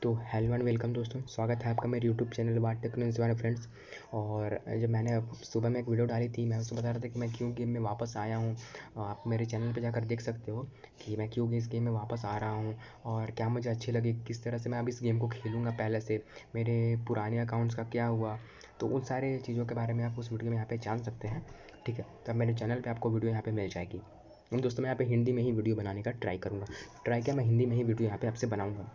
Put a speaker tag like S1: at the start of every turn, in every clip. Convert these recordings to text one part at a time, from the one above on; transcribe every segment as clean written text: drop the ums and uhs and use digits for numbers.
S1: तो hello and welcome दोस्तों, स्वागत है आपका मेरे यूट्यूब चैनल वाट टेक्नोलॉजी वाले फ्रेंड्स। और जब मैंने सुबह में एक वीडियो डाली थी, मैं उसमें बता रहा था कि मैं क्यों गेम में वापस आया हूँ। आप मेरे चैनल पे जाकर देख सकते हो कि मैं क्यों इस गेम में वापस आ रहा हूँ और क्या मुझे अच्छी लगी, किस तरह से मैं अब इस गेम को खेलूँगा, पहले से मेरे पुराने अकाउंट्स का क्या हुआ। तो उन सारे चीज़ों के बारे में आप उस वीडियो में यहाँ पर जान सकते हैं। ठीक है, तब मेरे चैनल पर आपको वीडियो यहाँ पर मिल जाएगी। दोस्तों मैं यहाँ पे हिंदी में ही वीडियो बनाने का ट्राई करूँगा। ट्राई क्या, मैं हिंदी में ही वीडियो यहाँ पे आपसे बनाऊँगा।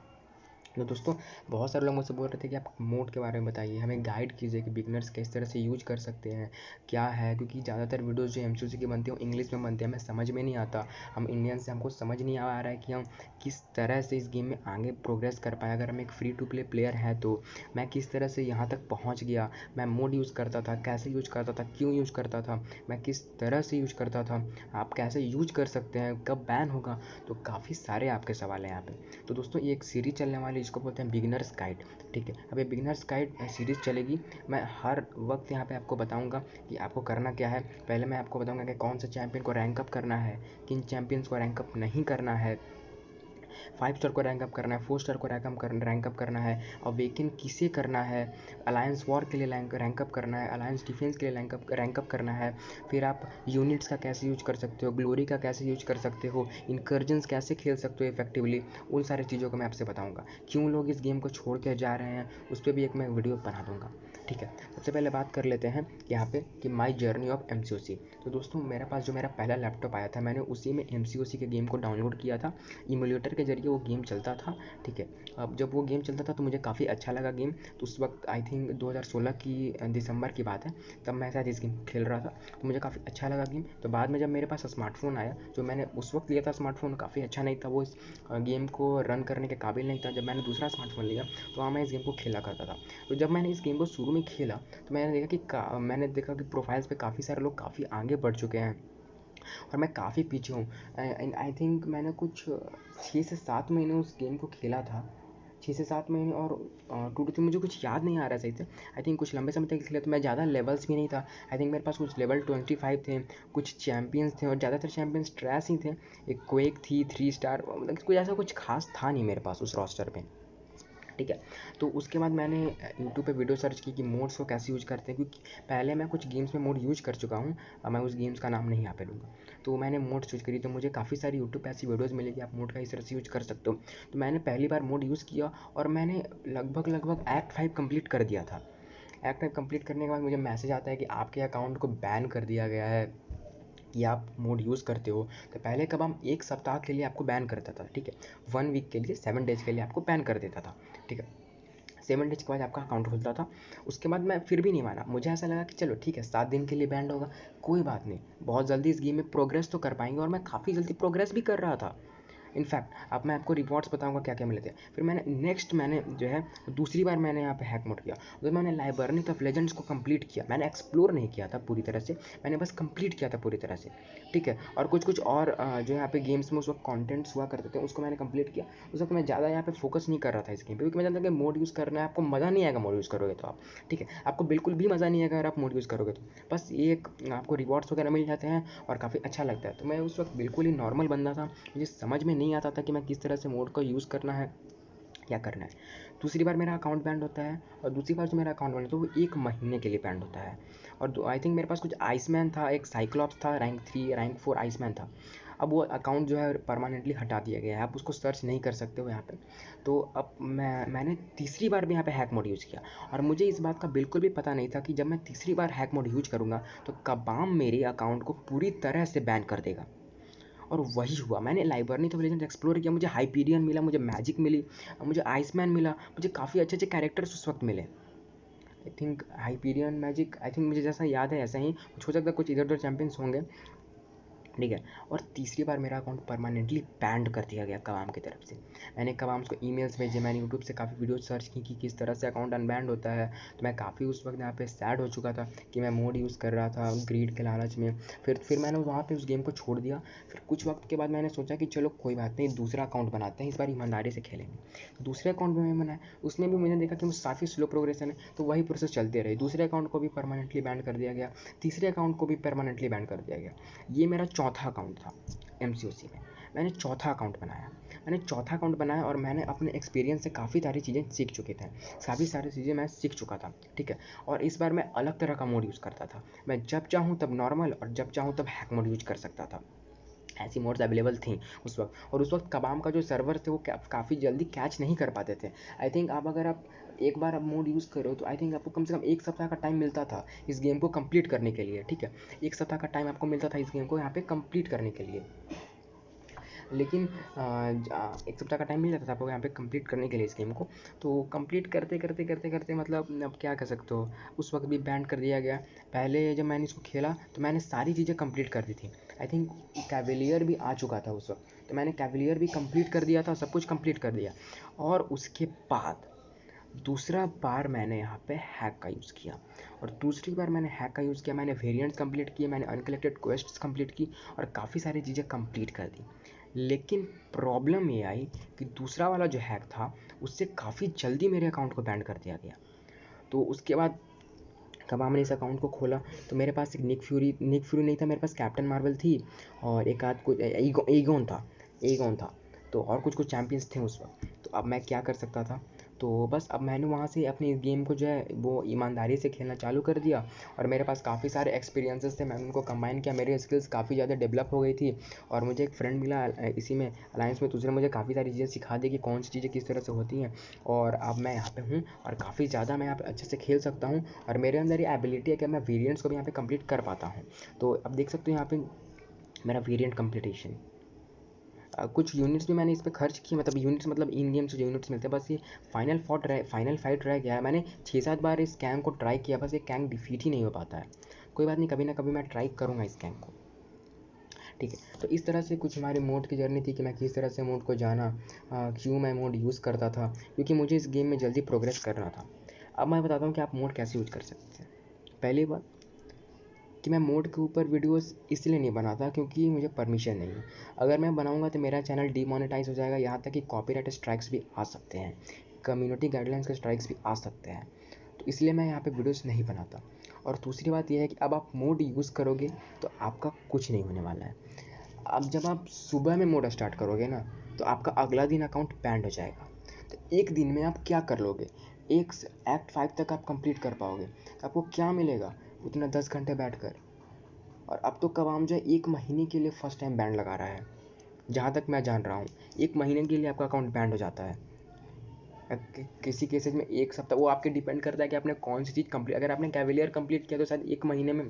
S1: तो दोस्तों बहुत सारे लोग मुझसे बोल रहे थे कि आप मोड के बारे में बताइए, हमें गाइड कीजिए कि बिगनर्स किस तरह से यूज कर सकते हैं, क्या है। क्योंकि ज़्यादातर वीडियोस जो एमसीओसी की बनती है वो इंग्लिश में बनती है, हमें समझ में नहीं आता। हम इंडियन से हमको समझ नहीं आ रहा है कि हम किस तरह से इस गेम में आगे प्रोग्रेस कर पाए। अगर हम एक फ्री टू प्ले प्लेयर हैं तो मैं किस तरह से यहाँ तक पहुँच गया, मैं मोड यूज़ करता था, कैसे यूज करता था, क्यों यूज करता था, मैं किस तरह से यूज करता था, आप कैसे यूज कर सकते हैं, कब बैन होगा। तो काफ़ी सारे आपके सवाल हैं यहाँ पे। तो दोस्तों ये एक सीरीज चलने वाली, इसको बोलते हैं बिगिनर्स गाइड। ठीक है, अब ये बिगिनर्स गाइड सीरीज़ चलेगी। मैं हर वक्त यहाँ पे आपको बताऊँगा कि आपको करना क्या है। पहले मैं आपको बताऊँगा कि कौन से चैंपियन को रैंक अप करना है, किन चैंपियंस को रैंक अप नहीं करना है, 5 स्टार को रैंक अप करना है, 4 स्टार को रैंक अप करना है, अवेकन किसे करना है, अलायंस वॉर के लिए रैंक अप करना है, अलायंस डिफेंस के लिए रैंक अप करना है। फिर आप यूनिट्स का कैसे यूज कर सकते हो, ग्लोरी का कैसे यूज कर सकते हो, इनकर्जन्स कैसे खेल सकते हो इफेक्टिवली, उन सारी चीज़ों को मैं आपसे बताऊँगा। क्यों लोग इस गेम को छोड़ के जा रहे हैं, उस पर भी एक मैं वीडियो बना दूँगा। ठीक है, सबसे पहले बात कर लेते हैं यहाँ पे कि माई जर्नी ऑफ एमसीओसी। तो दोस्तों मेरे पास जो मेरा पहला लैपटॉप आया था, मैंने उसी में एमसीओसी के गेम को डाउनलोड किया था। इमुलेटर के जरिए वो गेम चलता था। ठीक है, अब जब वो गेम चलता था तो मुझे काफ़ी अच्छा लगा गेम। तो उस वक्त आई थिंक 2016 की दिसंबर की बात है, तब मैं शायद इस गेम खेल रहा था, तो मुझे काफ़ी अच्छा लगा गेम। तो बाद में जब मेरे पास स्मार्टफोन आया, जो मैंने उस वक्त लिया था स्मार्टफोन काफ़ी अच्छा नहीं था, वो इस गेम को रन करने के काबिल नहीं था। जब मैंने दूसरा स्मार्टफोन लिया तो वहाँ मैं इस गेम को खेला करता था। तो जब मैंने इस गेम को शुरू में खेला तो मैंने देखा कि प्रोफाइल्स पे काफ़ी सारे लोग काफ़ी आगे बढ़ चुके हैं और मैं काफ़ी पीछे हूँ। एंड आई थिंक मैंने कुछ 6 से 7 महीने उस गेम को खेला था, 6 से 7 महीने। और 2 to 3 मुझे कुछ याद नहीं आ रहा सही से। आई थिंक कुछ लंबे समय तक खेला, तो मैं ज़्यादा लेवल्स भी नहीं था। आई थिंक मेरे पास कुछ लेवल 25 थे, कुछ चैम्पियंस थे और ज़्यादातर चैम्पियंस ट्रैश ही थे। एक क्वेक थी 3 स्टार, मतलब कुछ ऐसा कुछ खास था नहीं मेरे पास उस रोस्टर पे। ठीक है, तो उसके बाद मैंने यूट्यूब पे वीडियो सर्च की कि मोड्स को कैसे यूज़ करते हैं, क्योंकि पहले मैं कुछ गेम्स में मोड यूज़ कर चुका हूँ। मैं उस गेम्स का नाम नहीं यहाँ पे लूँगा। तो मैंने मोड्स यूज़ करी, तो मुझे काफ़ी सारी यूट्यूब पे ऐसी वीडियोज़ मिली कि आप मोड का इस तरह से यूज़ कर सकते हो। तो मैंने पहली बार मोड यूज़ किया और मैंने लगभग एक्ट 5 कंप्लीट कर दिया था। एक्ट 5 कंप्लीट करने के बाद मुझे मैसेज आता है कि आपके अकाउंट को बैन कर दिया गया है कि आप मोड यूज़ करते हो। तो पहले कब हम 1 सप्ताह के लिए आपको बैन करता था। ठीक है, 1 वीक के लिए 7 डेज़ के लिए आपको बैन कर देता था। ठीक है, 7 डेज़ के बाद आपका अकाउंट खुलता था। उसके बाद मैं फिर भी नहीं माना, मुझे ऐसा लगा कि चलो ठीक है 7 दिन के लिए बैंड होगा, कोई बात नहीं, बहुत जल्दी इस गेम में प्रोग्रेस तो कर पाएंगे। और मैं काफ़ी जल्दी प्रोग्रेस भी कर रहा था। इनफैक्ट अब मैं आपको रिवॉर्ड्स बताऊंगा क्या क्या मिले थे। फिर मैंने जो है दूसरी बार मैंने यहाँ पे हैक मोड किया। तो मैंने लाइब्रेरी ऑफ लेजेंड्स को कंप्लीट किया। मैंने एक्सप्लोर नहीं किया था पूरी तरह से, मैंने बस कंप्लीट किया था पूरी तरह से। ठीक है, और कुछ और जो यहाँ पे गेम्स में उस वक्त कॉन्टेंट्स हुआ करते थे, उसको मैंने कंप्लीट किया। उस वक्त मैं ज़्यादा यहाँ पे फोकस नहीं कर रहा था इस गेम पे, क्योंकि मैं जानता कि मोड यूज़ करना है, आपको मज़ा नहीं आएगा मोड यूज़ करोगे तो आप। ठीक है, आपको बिल्कुल भी मज़ा नहीं आएगा अगर आप मोड यूज़ करोगे तो। बस एक आपको रिवॉर्ड्स वगैरह मिल जाते हैं और काफ़ी अच्छा लगता है। तो मैं उस वक्त बिल्कुल ही नॉर्मल बंदा था, मुझे समझ में नहीं आता था कि मैं किस तरह से मोड को यूज़ करना है, क्या करना है। दूसरी बार मेरा अकाउंट बैंड होता है, और दूसरी बार जो मेरा अकाउंट बैंड होता है वो 1 महीने के लिए बैंड होता है। और आई थिंक मेरे पास कुछ आइसमैन था, एक साइक्लॉप्स था, रैंक 3 रैंक 4 आइसमैन था। अब वो अकाउंट जो है परमानेंटली हटा दिया गया है, आप उसको सर्च नहीं कर सकते हो यहाँ पे। तो अब मैंने तीसरी बार भी यहाँ पे हैक मोड यूज़ किया, और मुझे इस बात का बिल्कुल भी पता नहीं था कि जब मैं तीसरी बार हैक मोड यूज करूँगा तो कबाम मेरे अकाउंट को पूरी तरह से बैन कर देगा। और वही हुआ, मैंने लाइब्रेरी ऑफ लेजेंड्स एक्सप्लोर किया, मुझे हाइपीरियन मिला, मुझे मैजिक मिली, मुझे आइसमैन मिला, मुझे काफ़ी अच्छे अच्छे कैरेक्टर्स उस वक्त मिले। I think Hyperion magic, I think मुझे जैसा याद है ऐसा ही कुछ हो सकता है, कुछ इधर उधर चैंपियंस होंगे। ठीक है, और तीसरी बार मेरा अकाउंट परमानेंटली बैंड कर दिया गया कवाम की तरफ से। मैंने कवाम्स को ईमेल्स भेजे, मैंने यूट्यूब से काफ़ी वीडियो सर्च की कि किस तरह से अकाउंट अनबैंड होता है। तो मैं काफ़ी उस वक्त यहाँ पे सैड हो चुका था कि मैं मोड यूज़ कर रहा था ग्रीड के लालच में। फिर मैंने वहाँ पे उस गेम को छोड़ दिया। फिर कुछ वक्त के बाद मैंने सोचा कि चलो कोई बात नहीं, दूसरा अकाउंट बनाते हैं, इस बार ईमानदारी से खेलेंगे। दूसरे अकाउंट में मैंने बनाया, उसमें भी मैंने देखा कि मुझे काफ़ी स्लो प्रोग्रेशन है, तो वही प्रोसेस चलते रहे। दूसरे अकाउंट को भी परमानेंटली बैंड कर दिया गया, तीसरे अकाउंट को भी परमानेंटली बैंड कर दिया गया। ये मेरा चौथा अकाउंट था एमसीओसी में, मैंने चौथा अकाउंट बनाया। मैंने चौथा अकाउंट बनाया और मैंने अपने एक्सपीरियंस से काफ़ी सारी चीज़ें सीख चुके थे, काफ़ी सारी चीज़ें मैं सीख चुका था, ठीक है। और इस बार मैं अलग तरह का मोड यूज़ करता था, मैं जब चाहूँ तब नॉर्मल और जब चाहूँ तब हैक मोड यूज कर सकता था। ऐसी मोड्स अवेलेबल थी उस वक्त, और उस वक्त कबाम का जो सर्वर थे वो काफ़ी जल्दी कैच नहीं कर पाते थे। आई थिंक आप अगर आप एक बार आप मोड यूज़ करो तो आई थिंक आपको कम से कम 1 सप्ताह का टाइम मिलता था इस गेम को कंप्लीट करने के लिए, ठीक है। 1 सप्ताह का टाइम आपको मिलता था इस गेम को यहाँ पे कंप्लीट करने के लिए, लेकिन 1 सप्ताह का टाइम मिल जाता था आपको यहाँ पे कंप्लीट करने के लिए इस गेम को। तो कंप्लीट करते करते करते करते मतलब अब क्या कर सकते हो, उस वक्त भी बैन कर दिया गया। पहले जब मैंने इसको खेला तो मैंने सारी चीज़ें कंप्लीट कर दी थी। आई थिंक कैवेलियर भी आ चुका था उस वक्त, तो मैंने कैवेलियर भी कंप्लीट कर दिया था, सब कुछ कंप्लीट कर दिया। और उसके बाद दूसरा बार मैंने यहाँ पे हैक का यूज़ किया, और दूसरी बार मैंने हैक का यूज़ किया, मैंने वेरिएंट्स कंप्लीट किए, मैंने अनकलेक्टेड क्वेस्ट्स कंप्लीट की और काफ़ी सारी चीज़ें कंप्लीट कर दी। लेकिन प्रॉब्लम ये आई कि दूसरा वाला जो हैक था उससे काफ़ी जल्दी मेरे अकाउंट को बैन कर दिया गया। तो उसके बाद कब हमने इस अकाउंट को खोला तो मेरे पास एक निक फ्यूरी नहीं था, मेरे पास कैप्टन मार्वल थी और एक आध कुछ एगोन था, तो और कुछ चैम्पियंस थे उस वक्त। तो अब मैं क्या कर सकता था, तो बस अब मैंने वहाँ से अपनी गेम को जो है वो ईमानदारी से खेलना चालू कर दिया, और मेरे पास काफ़ी सारे एक्सपीरियंसेस थे, मैंने उनको कंबाइन किया, मेरी स्किल्स काफ़ी ज़्यादा डेवलप हो गई थी। और मुझे एक फ्रेंड मिला इसी में अलायंस में, दूसरे मुझे काफ़ी सारी चीज़ें सिखा दी कि कौन सी चीज़ें किस तरह से होती हैं। और अब मैं यहाँ पे हूँ और काफ़ी ज़्यादा मैं यहाँ पे अच्छे से खेल सकता हूँ, और मेरे अंदर ये एबिलिटी है कि मैं वेरिएंट्स को भी यहाँ पे कंप्लीट कर पाता हूँ। तो अब देख सकते हो यहाँ पे मेरा वेरिएंट कंप्लीटेशन, कुछ यूनिट्स भी मैंने इस पर खर्च किए, मतलब यूनिट्स मतलब इन गेम से जो यूनिट्स मिलते हैं, बस ये फाइनल फाइट रह गया है। मैंने 6-7 बार इस गैंग को ट्राई किया, बस ये गैंग डिफीट ही नहीं हो पाता है। कोई बात नहीं, कभी ना कभी मैं ट्राई करूँगा इस गैंग को, ठीक है। तो इस तरह से कुछ हमारे मोड की जर्नी थी कि मैं किस तरह से मोड को जाना, क्यों मैं मोड यूज़ करता था, क्योंकि मुझे इस गेम में जल्दी प्रोग्रेस करना था। अब मैं बताता हूँ कि आप मोड कैसे यूज़ कर सकते हैं। पहली बात कि मैं मोड के ऊपर वीडियोस इसलिए नहीं बनाता क्योंकि मुझे परमिशन नहीं है। अगर मैं बनाऊंगा तो मेरा चैनल डीमोनेटाइज हो जाएगा, यहाँ तक कि कॉपीराइट स्ट्राइक्स भी आ सकते हैं, कम्युनिटी गाइडलाइंस के स्ट्राइक्स भी आ सकते हैं। तो इसलिए मैं यहाँ पे वीडियोस नहीं बनाता। और दूसरी बात यह है कि अब आप मोड यूज़ करोगे तो आपका कुछ नहीं होने वाला है। अब जब आप सुबह में मोड स्टार्ट करोगे ना तो आपका अगला दिन अकाउंट बैंड हो जाएगा। तो एक दिन में आप क्या कर लोगे, एक एक्ट 5 तक आप कंप्लीट कर पाओगे, तो आपको क्या मिलेगा उतना 10 घंटे बैठकर। और अब तो कबाम जो है 1 महीने के लिए फर्स्ट टाइम बैन लगा रहा है, जहाँ तक मैं जान रहा हूँ 1 महीने के लिए आपका अकाउंट बैंड हो जाता है। किसी केसेज में 1 सप्ताह, वो आपके डिपेंड करता है कि आपने कौन सी चीज़ कंप्लीट, अगर आपने कैवेलियर कंप्लीट किया तो शायद 1 महीने में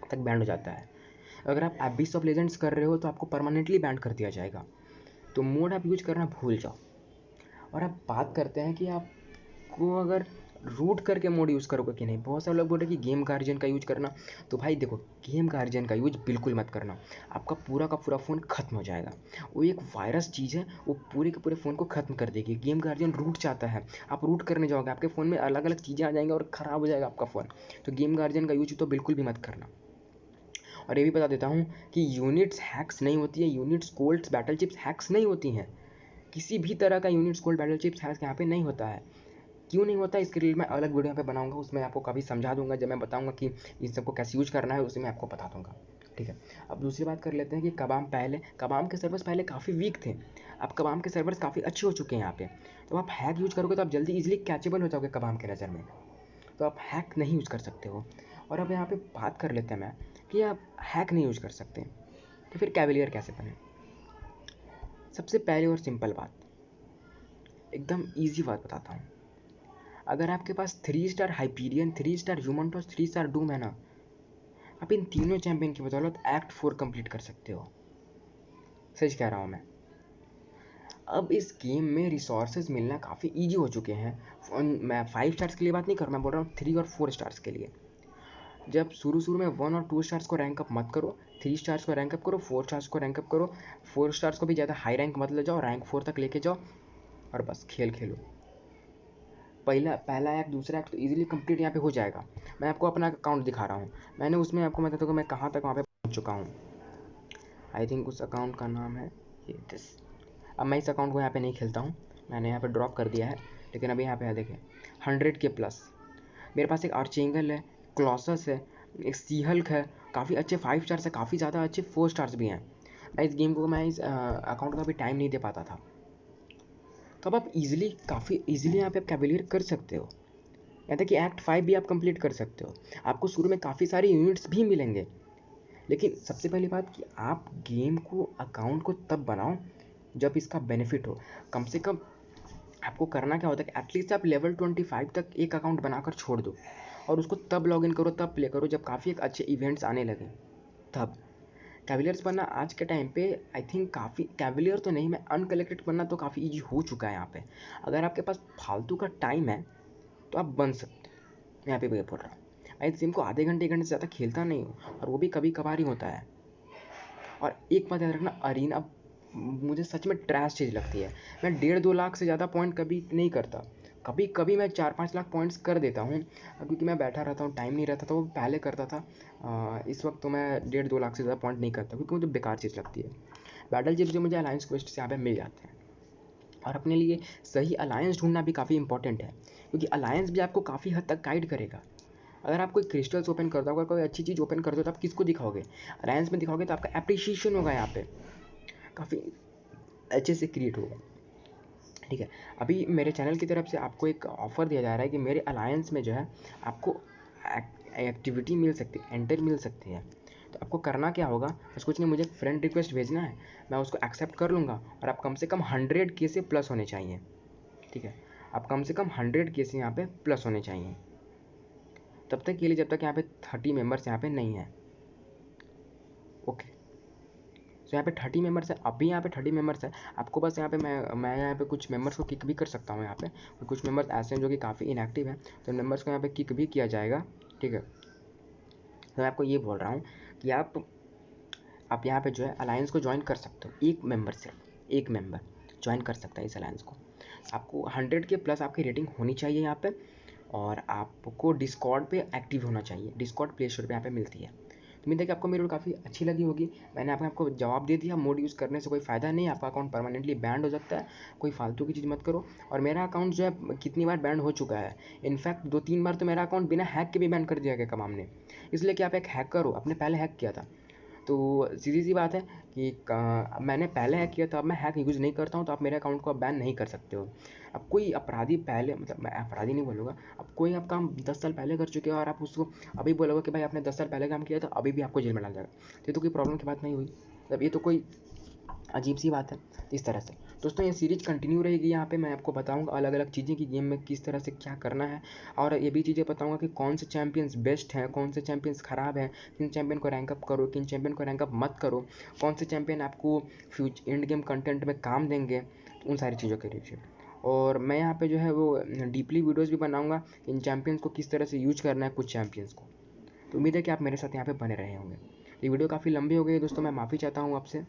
S1: तक बैंड हो जाता है। अगर आप एबिस ऑफ लेजेंड्स कर रहे हो तो आपको परमानेंटली बैंड कर दिया जाएगा। तो मोड आप यूज करना भूल जाओ। और अब बात करते हैं कि आपको अगर रूट करके मोड यूज़ करोगे कि नहीं। बहुत सारे लोग बोल रहे हैं कि गेम गार्जियन का यूज करना, तो भाई देखो गेम गार्जियन का यूज बिल्कुल मत करना, आपका पूरा का पूरा फ़ोन ख़त्म हो जाएगा। वो एक वायरस चीज़ है, वो पूरे के पूरे फ़ोन को ख़त्म कर देगी। गेम गार्जियन रूट चाहता है, आप रूट करने जाओगे आपके फ़ोन में अलग अलग चीज़ें आ जाएंगी और ख़राब हो जाएगा आपका फ़ोन। तो गेम गार्जियन का यूज तो बिल्कुल भी मत करना। और ये भी बता देता हूँ कि यूनिट्स हैक्स नहीं होती है, units colds battle chips hacks नहीं होती हैं। किसी भी तरह का units cold battle chips hacks यहाँ पे नहीं होता है। क्यों नहीं होता, इसके लिए मैं अलग वीडियो पे बनाऊंगा, उसमें आपको काफ़ी समझा दूंगा। जब मैं बताऊंगा कि इन सबको कैसे यूज करना है उसे मैं आपको बता दूंगा, ठीक है। अब दूसरी बात कर लेते हैं कि कबाम के सर्वर्स पहले काफ़ी वीक थे, अब कबाम के सर्वर्स काफ़ी अच्छे हो चुके हैं यहाँ पे। तो आप हैक यूज करोगे तो आप जल्दी इजीली कैचेबल हो जाओगे कबाम के नज़र में, तो आप हैक नहीं यूज़ कर सकते हो। और अब यहाँ पे बात कर लेते हैं मैं कि आप हैक नहीं यूज़ कर सकते तो फिर कैवेलियर कैसे बने। सबसे पहले और सिंपल बात, एकदम ईजी बात बताता हूँ। अगर आपके पास 3 star Hyperion, 3 star human toss, 3 star Doom है ना, आप इन तीनों चैंपियन की बदौलत एक्ट 4 कंप्लीट कर सकते हो। सच कह रहा हूँ मैं। अब इस गेम में रिसोर्सेज मिलना काफ़ी ईजी हो चुके हैं। मैं 5 स्टार्स के लिए बात नहीं कर रहा, मैं बोल रहा हूँ 3 और 4 स्टार्स के लिए। जब शुरू में 1 और 2 स्टार्स को रैंक अप मत करो, 3 स्टार्स को रैंक अप करो, 4 स्टार्स को रैंक अप करो। 4 स्टार्स को भी ज़्यादा हाई रैंक मत ले जाओ, रैंक 4 तक लेके जाओ और बस खेलो। पहला एक्ट दूसरा एक्ट तो ईजिली कंप्लीट यहाँ पे हो जाएगा। मैं आपको अपना अकाउंट दिखा रहा हूँ, मैंने उसमें आपको मैं बताता हूँ मैं कहाँ तक वहाँ पे पहुँच चुका हूँ। आई थिंक उस अकाउंट का नाम है ये दिस। अब मैं इस अकाउंट को यहाँ पे नहीं खेलता हूँ, मैंने यहाँ पे ड्रॉप कर दिया है। लेकिन अभी यहाँ पे देखें 100 के प्लस मेरे पास एक आर्चेंगल है, क्लॉसस है, एक सी हल्क है, काफ़ी अच्छे 5 स्टार्स है, काफ़ी ज़्यादा अच्छे 4 स्टार्स भी हैं। मैं इस अकाउंट का भी टाइम नहीं दे पाता था, तो अब आप काफ़ी ईजिली यहाँ पे आप कैवलियर कर सकते हो। यहाँ तक कि एक्ट 5 भी आप कंप्लीट कर सकते हो। आपको शुरू में काफ़ी सारे यूनिट्स भी मिलेंगे, लेकिन सबसे पहली बात कि आप गेम को अकाउंट को तब बनाओ जब इसका बेनिफिट हो। कम से कम आपको करना क्या होता है कि एटलीस्ट आप लेवल 25 तक एक अकाउंट बनाकर छोड़ दो और उसको तब लॉगिन करो, तब प्ले करो जब काफ़ी एक अच्छे इवेंट्स आने लगे। तब कैवलियर्स बनना आज के टाइम पे आई थिंक काफ़ी, कैवलियर तो नहीं, मैं अनकलेक्टेड बनना तो काफ़ी ईजी हो चुका है यहाँ पे। अगर आपके पास फालतू का टाइम है तो आप बन सकते हो। मैं यहाँ पे बोल रहा हूँ, मैं इस गेम को आधे घंटे से ज़्यादा खेलता नहीं हूँ, और वो भी कभी कभार ही होता है। और एक बात याद रखना, अरीना मुझे सच में ट्रैश चीज़ लगती है। मैं 1.5-2 लाख से ज़्यादा पॉइंट कभी नहीं करता। कभी कभी मैं 4-5 लाख पॉइंट्स कर देता हूँ, क्योंकि मैं बैठा रहता हूँ, टाइम नहीं रहता था, वो पहले करता था। इस वक्त तो मैं 1.5-2 लाख से ज़्यादा पॉइंट नहीं करता, क्योंकि मुझे बेकार चीज़ लगती है। बैटल चिप्स जो मुझे अलायंस क्वेस्ट से यहाँ पे मिल जाते हैं, और अपने लिए सही अलायंस ढूंढना भी काफ़ी इंपॉर्टेंट है, क्योंकि अलायंस भी आपको काफ़ी हद तक गाइड करेगा। अगर आप कोई क्रिस्टल्स ओपन करते हो, अगर कोई अच्छी चीज़ ओपन करते हो, तो आप किसको दिखाओगे? अलायंस में दिखाओगे तो आपका एप्रिशिएशन होगा, यहाँ पे काफ़ी अच्छे से क्रिएट होगा। ठीक है, अभी मेरे चैनल की तरफ से आपको एक ऑफ़र दिया जा रहा है कि मेरे अलायंस में जो है आपको एक्टिविटी मिल सकती है, एंटर मिल सकती है। तो आपको करना क्या होगा, बस कुछ नहीं, मुझे फ्रेंड रिक्वेस्ट भेजना है, मैं उसको एक्सेप्ट कर लूँगा, और आप कम से कम 100K से प्लस होने चाहिए। ठीक है, आप कम से कम 100K से यहाँ पे प्लस होने चाहिए, तब तक के लिए जब तक यहाँ पे 30 मेंबर्स यहाँ पे नहीं है। ओके, तो यहाँ पे 30 मेंबर्स है, अभी यहाँ पे 30 मेंबर्स है। आपको बस यहाँ पे मैं यहाँ पे कुछ मेंबर्स को किक भी कर सकता हूँ। यहाँ पे कुछ मेंबर्स ऐसे हैं जो कि काफ़ी इनएक्टिव हैं, तो मेंबर्स को यहाँ पे किक भी किया जाएगा। ठीक है, तो मैं आपको ये बोल रहा हूँ कि आप यहाँ पे जो है अलायंस को ज्वाइन कर सकते हो। एक मेंबर, सिर्फ एक मेंबर ज्वाइन कर सकता है इस अलायंस को। आपको 100K प्लस आपकी रेटिंग होनी चाहिए यहाँ पे, और आपको डिस्कॉर्ड पे एक्टिव होना चाहिए। डिस्कॉर्ड प्ले स्टोर पे यहाँ पे मिलती है। तो उम्मीद है कि आपको मेरी वीडियो काफ़ी अच्छी लगी होगी। मैंने आपको जवाब दे दिया, मोड यूज़ करने से कोई फ़ायदा नहीं है, आपका अकाउंट परमानेंटली बैंड हो सकता है। कोई फालतू की चीज़ मत करो। और मेरा अकाउंट जो है कितनी बार बैंड हो चुका है, इनफैक्ट 2-3 बार तो मेरा अकाउंट बिना हैक के भी बैन कर दिया गया कमाम ने। इसलिए कि आप एक हैकर हो, आपने पहले हैक किया था। तो सीधी सी बात है कि मैंने पहले हैक किया था, अब मैं हैक यूज़ नहीं करता हूँ, तो आप मेरे अकाउंट को बैन नहीं कर सकते हो। अब कोई अपराधी पहले, मतलब मैं अपराधी नहीं बोलूँगा, अब कोई आप काम 10 साल पहले कर चुके हो और आप उसको अभी बोलोगे कि भाई आपने 10 साल पहले काम किया था, अभी भी आपको जेल में डाल जाएगा। ये तो कोई प्रॉब्लम की बात नहीं हुई, मतलब ये तो कोई अजीब सी बात है। इस तरह से दोस्तों ये सीरीज कंटिन्यू रहेगी। यहाँ पे मैं आपको बताऊंगा अलग अलग चीज़ें कि गेम में किस तरह से क्या करना है, और ये भी चीज़ें बताऊंगा कि कौन से चैंपियंस बेस्ट हैं, कौन से चैंपियंस ख़राब हैं, किन चैंपियन को रैंक अप करो, किन चैंपियन को रैंक अप मत करो, कौन से चैंपियन आपको एंड गेम कंटेंट में काम देंगे, उन सारी चीज़ों के रिव्यू। और मैं यहाँ पे जो है वो डीपली वीडियोज़ भी बनाऊँगा, इन चैंपियंस को किस तरह से यूज करना है, कुछ चैंपियंस को। तो उम्मीद है कि आप मेरे साथ यहाँ पे बने रहे होंगे। ये वीडियो काफ़ी लंबी हो गई दोस्तों, मैं माफ़ी चाहता हूँ आपसे।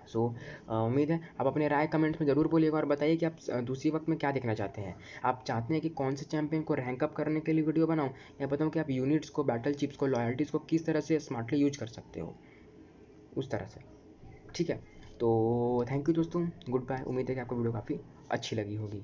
S1: सो उम्मीद है आप अपने राय कमेंट्स में ज़रूर बोलिएगा, और बताइए कि आप दूसरी वक्त में क्या देखना चाहते हैं। आप चाहते हैं कि कौन से चैंपियन को रैंक अप करने के लिए वीडियो बनाऊं, या बताऊं कि आप यूनिट्स को, बैटल चिप्स को, लॉयल्टीज़ को किस तरह से स्मार्टली यूज कर सकते हो, उस तरह से। ठीक है, तो थैंक यू दोस्तों, गुड बाय। उम्मीद है कि आपको वीडियो काफ़ी अच्छी लगी होगी।